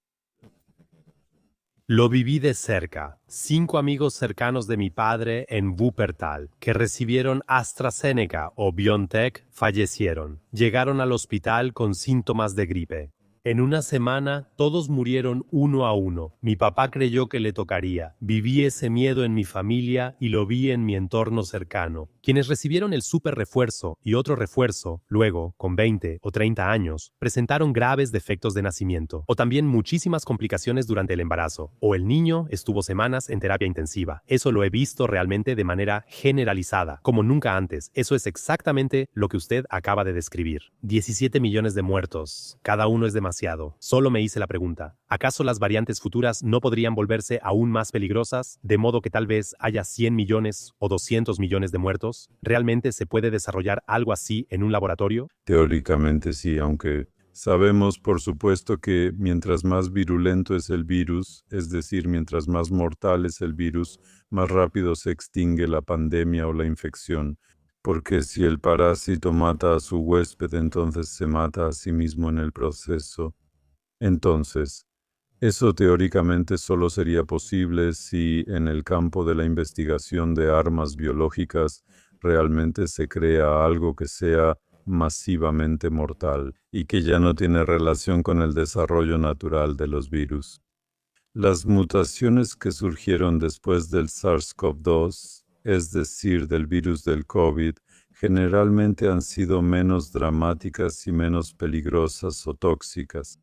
Lo viví de cerca. 5 amigos cercanos de mi padre en Wuppertal, que recibieron AstraZeneca o BioNTech, fallecieron. Llegaron al hospital con síntomas de gripe. En una semana, todos murieron uno a uno. Mi papá creyó que le tocaría. Viví ese miedo en mi familia y lo vi en mi entorno cercano. Quienes recibieron el super refuerzo y otro refuerzo, luego, con 20 o 30 años, presentaron graves defectos de nacimiento, o también muchísimas complicaciones durante el embarazo, o el niño estuvo semanas en terapia intensiva. Eso lo he visto realmente de manera generalizada, como nunca antes. Eso es exactamente lo que usted acaba de describir. 17 millones de muertos. Cada uno es demasiado. Solo me hice la pregunta, ¿acaso las variantes futuras no podrían volverse aún más peligrosas, de modo que tal vez haya 100 millones o 200 millones de muertos? ¿Realmente se puede desarrollar algo así en un laboratorio? Teóricamente sí, aunque sabemos por supuesto que mientras más virulento es el virus, es decir, mientras más mortal es el virus, más rápido se extingue la pandemia o la infección. Porque si el parásito mata a su huésped, entonces se mata a sí mismo en el proceso. Entonces, eso teóricamente solo sería posible si en el campo de la investigación de armas biológicas realmente se crea algo que sea masivamente mortal y que ya no tiene relación con el desarrollo natural de los virus. Las mutaciones que surgieron después del SARS-CoV-2, es decir, del virus del COVID, generalmente han sido menos dramáticas y menos peligrosas o tóxicas.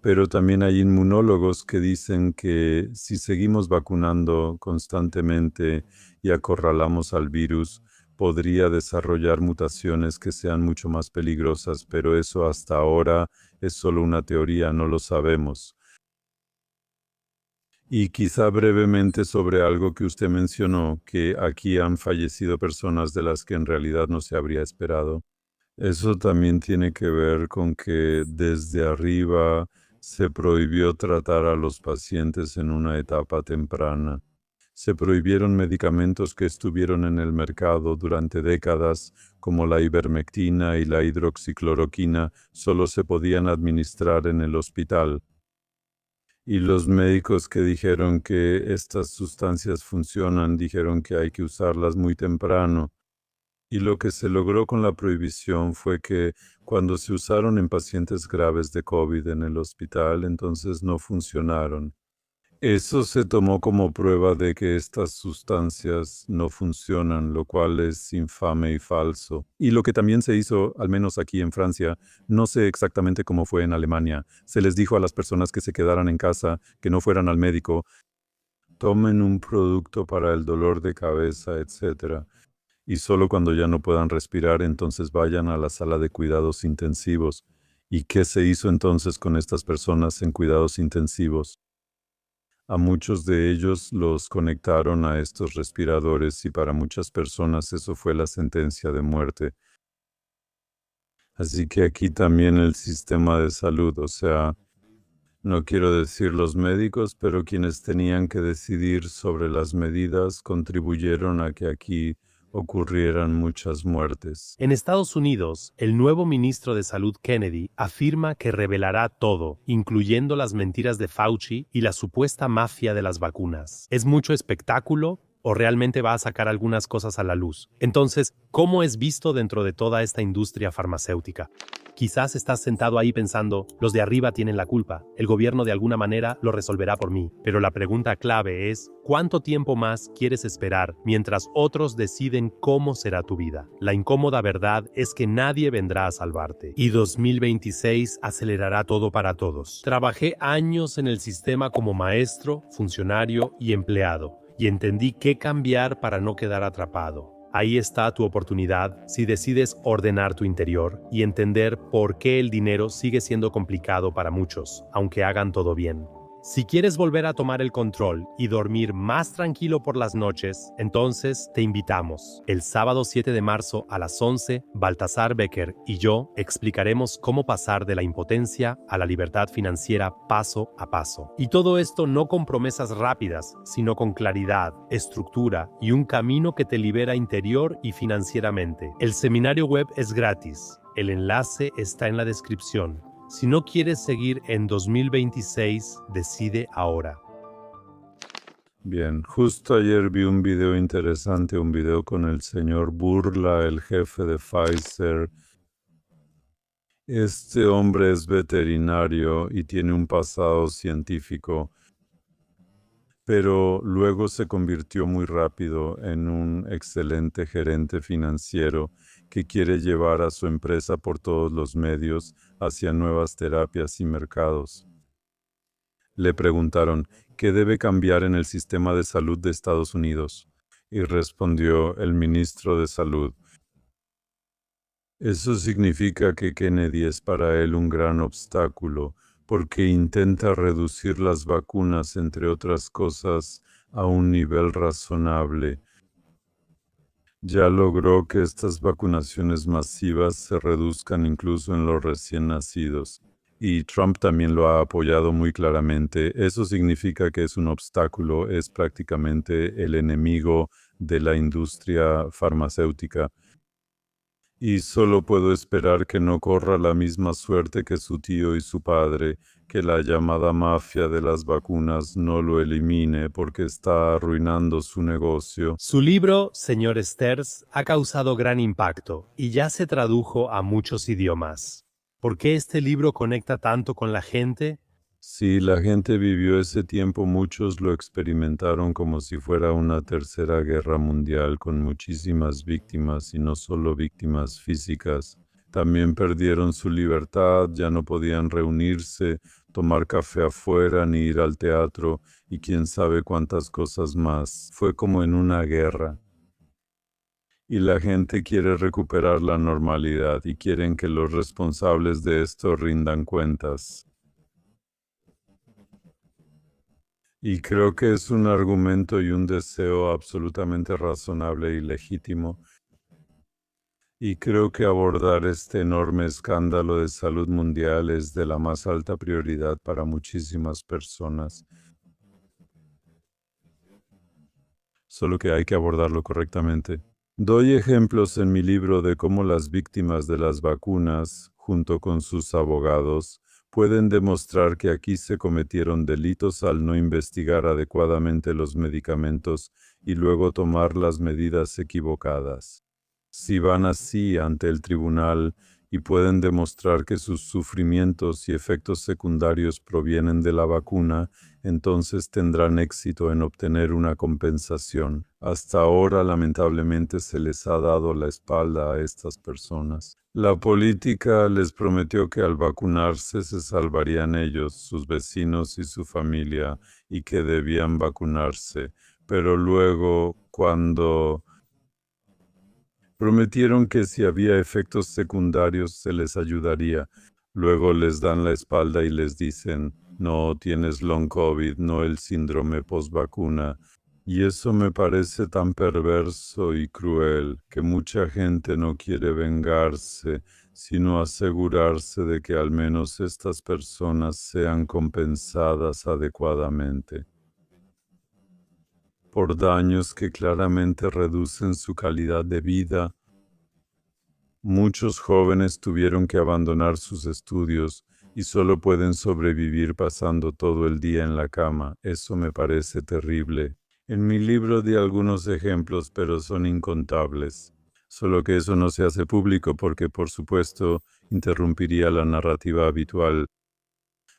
Pero también hay inmunólogos que dicen que si seguimos vacunando constantemente y acorralamos al virus, podría desarrollar mutaciones que sean mucho más peligrosas, pero eso hasta ahora es solo una teoría, no lo sabemos. Y quizá brevemente sobre algo que usted mencionó, que aquí han fallecido personas de las que en realidad no se habría esperado. Eso también tiene que ver con que desde arriba se prohibió tratar a los pacientes en una etapa temprana. Se prohibieron medicamentos que estuvieron en el mercado durante décadas, como la ivermectina y la hidroxicloroquina, solo se podían administrar en el hospital. Y los médicos que dijeron que estas sustancias funcionan, dijeron que hay que usarlas muy temprano. Y lo que se logró con la prohibición fue que cuando se usaron en pacientes graves de COVID en el hospital, entonces no funcionaron. Eso se tomó como prueba de que estas sustancias no funcionan, lo cual es infame y falso. Y lo que también se hizo, al menos aquí en Francia, no sé exactamente cómo fue en Alemania, se les dijo a las personas que se quedaran en casa, que no fueran al médico, tomen un producto para el dolor de cabeza, etc. Y solo cuando ya no puedan respirar, entonces vayan a la sala de cuidados intensivos. ¿Y qué se hizo entonces con estas personas en cuidados intensivos? A muchos de ellos los conectaron a estos respiradores y para muchas personas eso fue la sentencia de muerte. Así que aquí también el sistema de salud, o sea, no quiero decir los médicos, pero quienes tenían que decidir sobre las medidas contribuyeron a que aquí ocurrieran muchas muertes. En Estados Unidos, el nuevo ministro de Salud Kennedy afirma que revelará todo, incluyendo las mentiras de Fauci y la supuesta mafia de las vacunas. ¿Es mucho espectáculo o realmente va a sacar algunas cosas a la luz? Entonces, ¿cómo es visto dentro de toda esta industria farmacéutica? Quizás estás sentado ahí pensando, los de arriba tienen la culpa, el gobierno de alguna manera lo resolverá por mí. Pero la pregunta clave es, ¿cuánto tiempo más quieres esperar mientras otros deciden cómo será tu vida? La incómoda verdad es que nadie vendrá a salvarte. Y 2026 acelerará todo para todos. Trabajé años en el sistema como maestro, funcionario y empleado, y entendí qué cambiar para no quedar atrapado. Ahí está tu oportunidad si decides ordenar tu interior y entender por qué el dinero sigue siendo complicado para muchos, aunque hagan todo bien. Si quieres volver a tomar el control y dormir más tranquilo por las noches, entonces te invitamos. El sábado 7 de marzo a las 11, Baltasar Becker y yo explicaremos cómo pasar de la impotencia a la libertad financiera paso a paso. Y todo esto no con promesas rápidas, sino con claridad, estructura y un camino que te libera interior y financieramente. El seminario web es gratis. El enlace está en la descripción. Si no quieres seguir en 2026, decide ahora. Bien, justo ayer vi un video interesante, un video con el señor Burla, el jefe de Pfizer. Este hombre es veterinario y tiene un pasado científico, pero luego se convirtió muy rápido en un excelente gerente financiero que quiere llevar a su empresa por todos los medios hacia nuevas terapias y mercados. Le preguntaron, ¿qué debe cambiar en el sistema de salud de Estados Unidos? Y respondió el ministro de Salud. Eso significa que Kennedy es para él un gran obstáculo, porque intenta reducir las vacunas, entre otras cosas, a un nivel razonable. Ya logró que estas vacunaciones masivas se reduzcan incluso en los recién nacidos. Y Trump también lo ha apoyado muy claramente. Eso significa que es un obstáculo, es prácticamente el enemigo de la industria farmacéutica. Y solo puedo esperar que no corra la misma suerte que su tío y su padre, que la llamada mafia de las vacunas no lo elimine porque está arruinando su negocio. Su libro, señor Sters, ha causado gran impacto y ya se tradujo a muchos idiomas. ¿Por qué este libro conecta tanto con la gente? Si la gente vivió ese tiempo, muchos lo experimentaron como si fuera una tercera guerra mundial con muchísimas víctimas y no solo víctimas físicas. También perdieron su libertad, ya no podían reunirse, tomar café afuera ni ir al teatro y quién sabe cuántas cosas más. Fue como en una guerra. Y la gente quiere recuperar la normalidad y quieren que los responsables de esto rindan cuentas. Y creo que es un argumento y un deseo absolutamente razonable y legítimo. Y creo que abordar este enorme escándalo de salud mundial es de la más alta prioridad para muchísimas personas. Solo que hay que abordarlo correctamente. Doy ejemplos en mi libro de cómo las víctimas de las vacunas, junto con sus abogados, pueden demostrar que aquí se cometieron delitos al no investigar adecuadamente los medicamentos y luego tomar las medidas equivocadas. Si van así ante el tribunal y pueden demostrar que sus sufrimientos y efectos secundarios provienen de la vacuna, entonces tendrán éxito en obtener una compensación. Hasta ahora, lamentablemente, se les ha dado la espalda a estas personas. La política les prometió que al vacunarse se salvarían ellos, sus vecinos y su familia, y que debían vacunarse. Pero luego, cuando prometieron que si había efectos secundarios se les ayudaría, luego les dan la espalda y les dicen, no, tienes long COVID, no el síndrome postvacuna. Y eso me parece tan perverso y cruel que mucha gente no quiere vengarse, sino asegurarse de que al menos estas personas sean compensadas adecuadamente por daños que claramente reducen su calidad de vida. Muchos jóvenes tuvieron que abandonar sus estudios y solo pueden sobrevivir pasando todo el día en la cama. Eso me parece terrible. En mi libro di algunos ejemplos, pero son incontables. Solo que eso no se hace público porque, por supuesto, interrumpiría la narrativa habitual.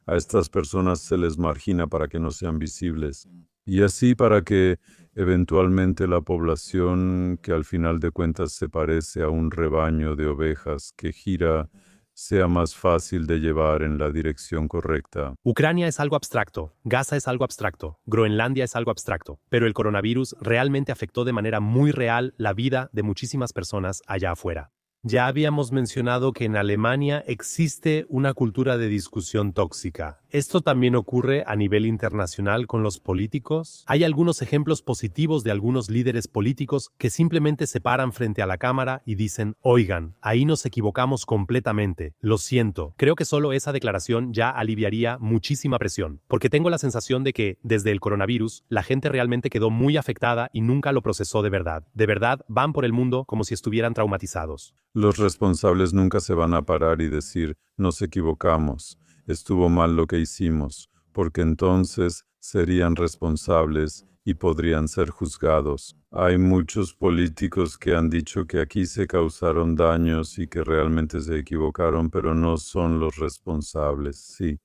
A estas personas se les margina para que no sean visibles. Y así para que eventualmente la población, que al final de cuentas se parece a un rebaño de ovejas que gira, sea más fácil de llevar en la dirección correcta. Ucrania es algo abstracto, Gaza es algo abstracto, Groenlandia es algo abstracto, pero el coronavirus realmente afectó de manera muy real la vida de muchísimas personas allá afuera. Ya habíamos mencionado que en Alemania existe una cultura de discusión tóxica. ¿Esto también ocurre a nivel internacional con los políticos? Hay algunos ejemplos positivos de algunos líderes políticos que simplemente se paran frente a la cámara y dicen, oigan, ahí nos equivocamos completamente, lo siento. Creo que solo esa declaración ya aliviaría muchísima presión, porque tengo la sensación de que, desde el coronavirus, la gente realmente quedó muy afectada y nunca lo procesó de verdad. De verdad, van por el mundo como si estuvieran traumatizados. Los responsables nunca se van a parar y decir, nos equivocamos, estuvo mal lo que hicimos, porque entonces serían responsables y podrían ser juzgados. Hay muchos políticos que han dicho que aquí se causaron daños y que realmente se equivocaron, pero no son los responsables, sí.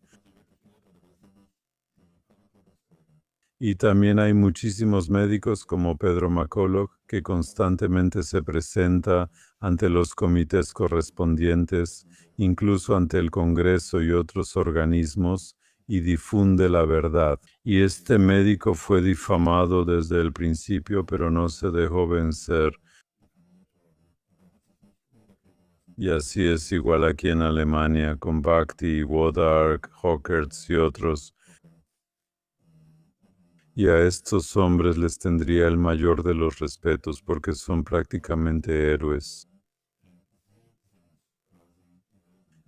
Y también hay muchísimos médicos como Pedro McCullough que constantemente se presenta ante los comités correspondientes, incluso ante el Congreso y otros organismos, y difunde la verdad. Y este médico fue difamado desde el principio, pero no se dejó vencer. Y así es igual aquí en Alemania, con Bhakti, Wodark, Hockerts y otros. Y a estos hombres les tendría el mayor de los respetos porque son prácticamente héroes.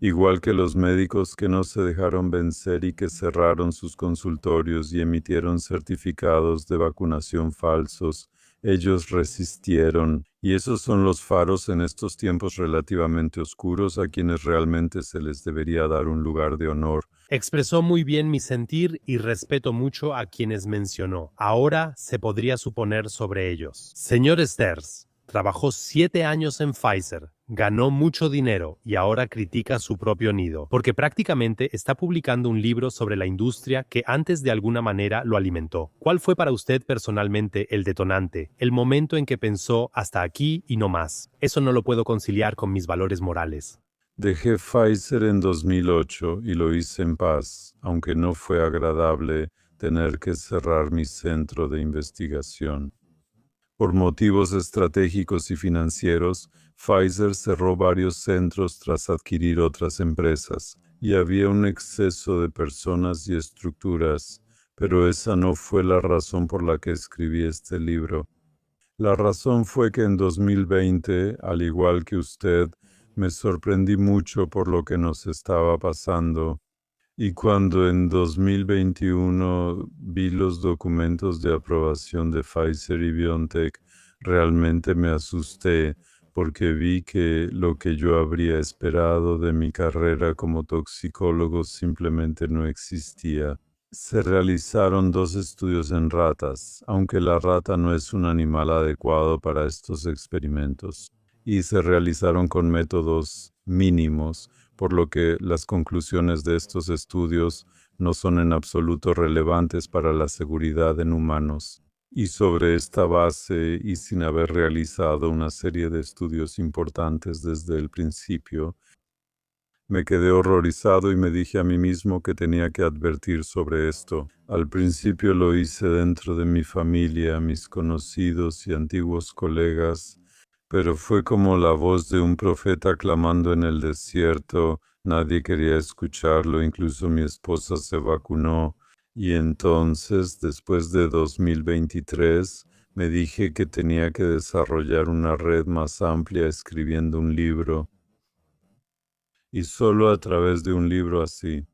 Igual que los médicos que no se dejaron vencer y que cerraron sus consultorios y emitieron certificados de vacunación falsos, ellos resistieron, y esos son los faros en estos tiempos relativamente oscuros a quienes realmente se les debería dar un lugar de honor. Expresó muy bien mi sentir y respeto mucho a quienes mencionó. Ahora se podría suponer sobre ellos. Señor Sters, trabajó 7 años en Pfizer, ganó mucho dinero y ahora critica su propio nido, porque prácticamente está publicando un libro sobre la industria que antes de alguna manera lo alimentó. ¿Cuál fue para usted personalmente el detonante, el momento en que pensó hasta aquí y no más? Eso no lo puedo conciliar con mis valores morales. Dejé Pfizer en 2008 y lo hice en paz, aunque no fue agradable tener que cerrar mi centro de investigación. Por motivos estratégicos y financieros, Pfizer cerró varios centros tras adquirir otras empresas, y había un exceso de personas y estructuras, pero esa no fue la razón por la que escribí este libro. La razón fue que en 2020, al igual que usted, me sorprendí mucho por lo que nos estaba pasando. Y cuando en 2021 vi los documentos de aprobación de Pfizer y BioNTech, realmente me asusté porque vi que lo que yo habría esperado de mi carrera como toxicólogo simplemente no existía. Se realizaron 2 estudios en ratas, aunque la rata no es un animal adecuado para estos experimentos, y se realizaron con métodos mínimos, por lo que las conclusiones de estos estudios no son en absoluto relevantes para la seguridad en humanos. Y sobre esta base, y sin haber realizado una serie de estudios importantes desde el principio, me quedé horrorizado y me dije a mí mismo que tenía que advertir sobre esto. Al principio lo hice dentro de mi familia, mis conocidos y antiguos colegas, pero fue como la voz de un profeta clamando en el desierto. Nadie quería escucharlo, incluso mi esposa se vacunó. Y entonces, después de 2023, me dije que tenía que desarrollar una red más amplia escribiendo un libro. Y solo a través de un libro así.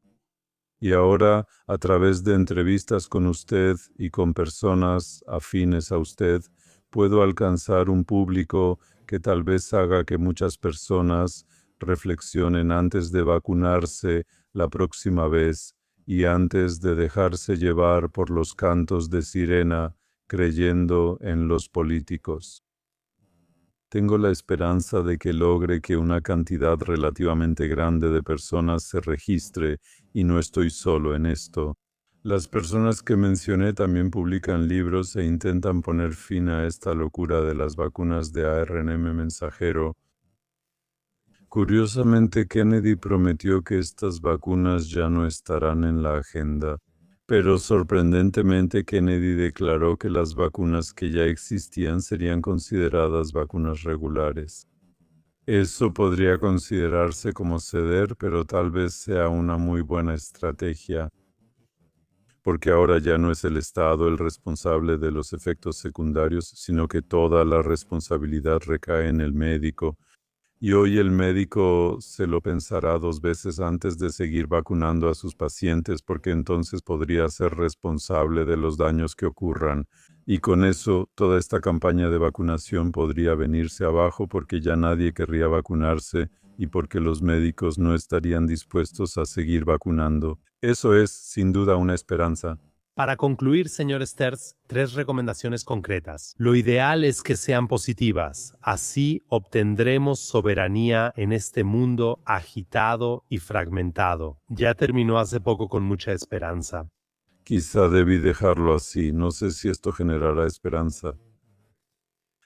Y ahora, a través de entrevistas con usted y con personas afines a usted, puedo alcanzar un público que tal vez haga que muchas personas reflexionen antes de vacunarse la próxima vez y antes de dejarse llevar por los cantos de sirena creyendo en los políticos. Tengo la esperanza de que logre que una cantidad relativamente grande de personas se registre y no estoy solo en esto. Las personas que mencioné también publican libros e intentan poner fin a esta locura de las vacunas de ARNM mensajero. Curiosamente, Kennedy prometió que estas vacunas ya no estarán en la agenda. Pero sorprendentemente Kennedy declaró que las vacunas que ya existían serían consideradas vacunas regulares. Eso podría considerarse como ceder, pero tal vez sea una muy buena estrategia, porque ahora ya no es el Estado el responsable de los efectos secundarios, sino que toda la responsabilidad recae en el médico. Y hoy el médico se lo pensará 2 veces antes de seguir vacunando a sus pacientes porque entonces podría ser responsable de los daños que ocurran. Y con eso, toda esta campaña de vacunación podría venirse abajo porque ya nadie querría vacunarse y porque los médicos no estarían dispuestos a seguir vacunando. Eso es, sin duda, una esperanza. Para concluir, señor Sterz, 3 recomendaciones concretas. Lo ideal es que sean positivas. Así obtendremos soberanía en este mundo agitado y fragmentado. Ya terminó hace poco con mucha esperanza. Quizá debí dejarlo así. No sé si esto generará esperanza.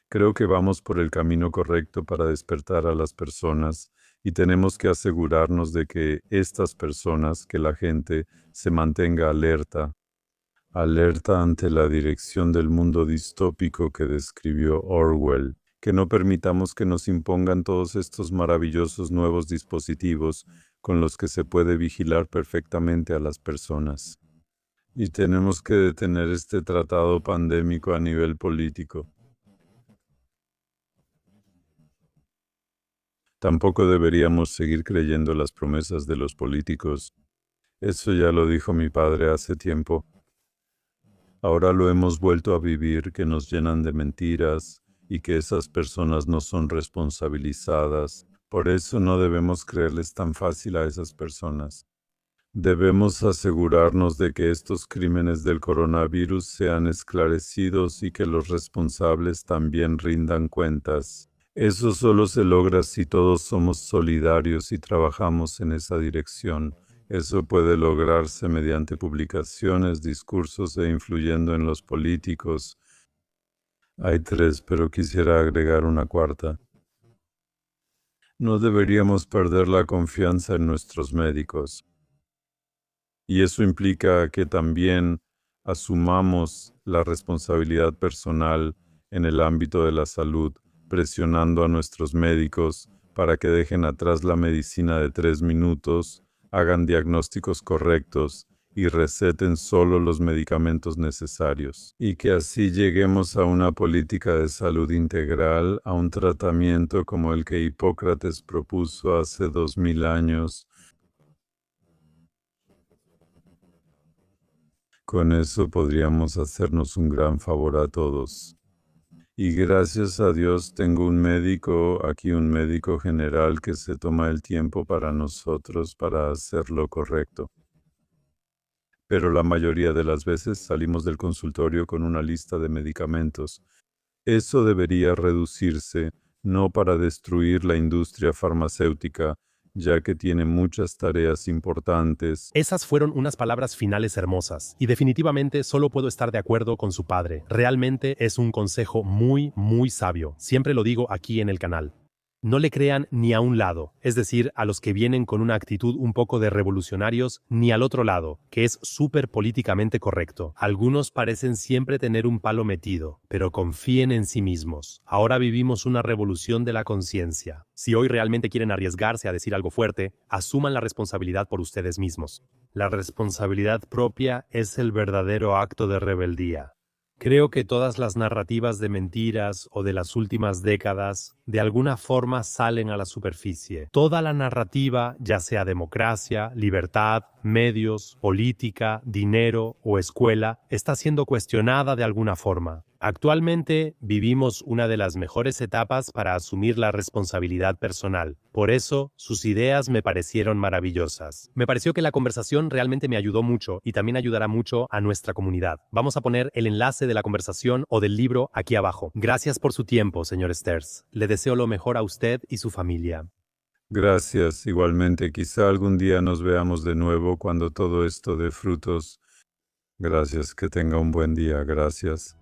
Creo que vamos por el camino correcto para despertar a las personas y tenemos que asegurarnos de que estas personas, que la gente, se mantenga alerta ante la dirección del mundo distópico que describió Orwell, que no permitamos que nos impongan todos estos maravillosos nuevos dispositivos con los que se puede vigilar perfectamente a las personas. Y tenemos que detener este tratado pandémico a nivel político. Tampoco deberíamos seguir creyendo las promesas de los políticos. Eso ya lo dijo mi padre hace tiempo. Ahora lo hemos vuelto a vivir, que nos llenan de mentiras y que esas personas no son responsabilizadas. Por eso no debemos creerles tan fácil a esas personas. Debemos asegurarnos de que estos crímenes del coronavirus sean esclarecidos y que los responsables también rindan cuentas. Eso solo se logra si todos somos solidarios y trabajamos en esa dirección. Eso puede lograrse mediante publicaciones, discursos e influyendo en los políticos. Hay 3, pero quisiera agregar una cuarta. No deberíamos perder la confianza en nuestros médicos. Y eso implica que también asumamos la responsabilidad personal en el ámbito de la salud, presionando a nuestros médicos para que dejen atrás la medicina de 3 minutos, hagan diagnósticos correctos y receten solo los medicamentos necesarios. Y que así lleguemos a una política de salud integral, a un tratamiento como el que Hipócrates propuso hace 2000 años. Con eso podríamos hacernos un gran favor a todos. Y gracias a Dios tengo un médico, aquí un médico general que se toma el tiempo para nosotros para hacer lo correcto. Pero la mayoría de las veces salimos del consultorio con una lista de medicamentos. Eso debería reducirse, no para destruir la industria farmacéutica, ya que tiene muchas tareas importantes. Esas fueron unas palabras finales hermosas, y definitivamente solo puedo estar de acuerdo con su padre. Realmente es un consejo muy, muy sabio. Siempre lo digo aquí en el canal. No le crean ni a un lado, es decir, a los que vienen con una actitud un poco de revolucionarios, ni al otro lado, que es súper políticamente correcto. Algunos parecen siempre tener un palo metido, pero confíen en sí mismos. Ahora vivimos una revolución de la conciencia. Si hoy realmente quieren arriesgarse a decir algo fuerte, asuman la responsabilidad por ustedes mismos. La responsabilidad propia es el verdadero acto de rebeldía. Creo que todas las narrativas de mentiras o de las últimas décadas de alguna forma salen a la superficie. Toda la narrativa, ya sea democracia, libertad, medios, política, dinero o escuela, está siendo cuestionada de alguna forma. Actualmente vivimos una de las mejores etapas para asumir la responsabilidad personal. Por eso, sus ideas me parecieron maravillosas. Me pareció que la conversación realmente me ayudó mucho y también ayudará mucho a nuestra comunidad. Vamos a poner el enlace de la conversación o del libro aquí abajo. Gracias por su tiempo, señor Sterz. Le deseo lo mejor a usted y su familia. Gracias, igualmente. Quizá algún día nos veamos de nuevo cuando todo esto dé frutos. Gracias, que tenga un buen día. Gracias.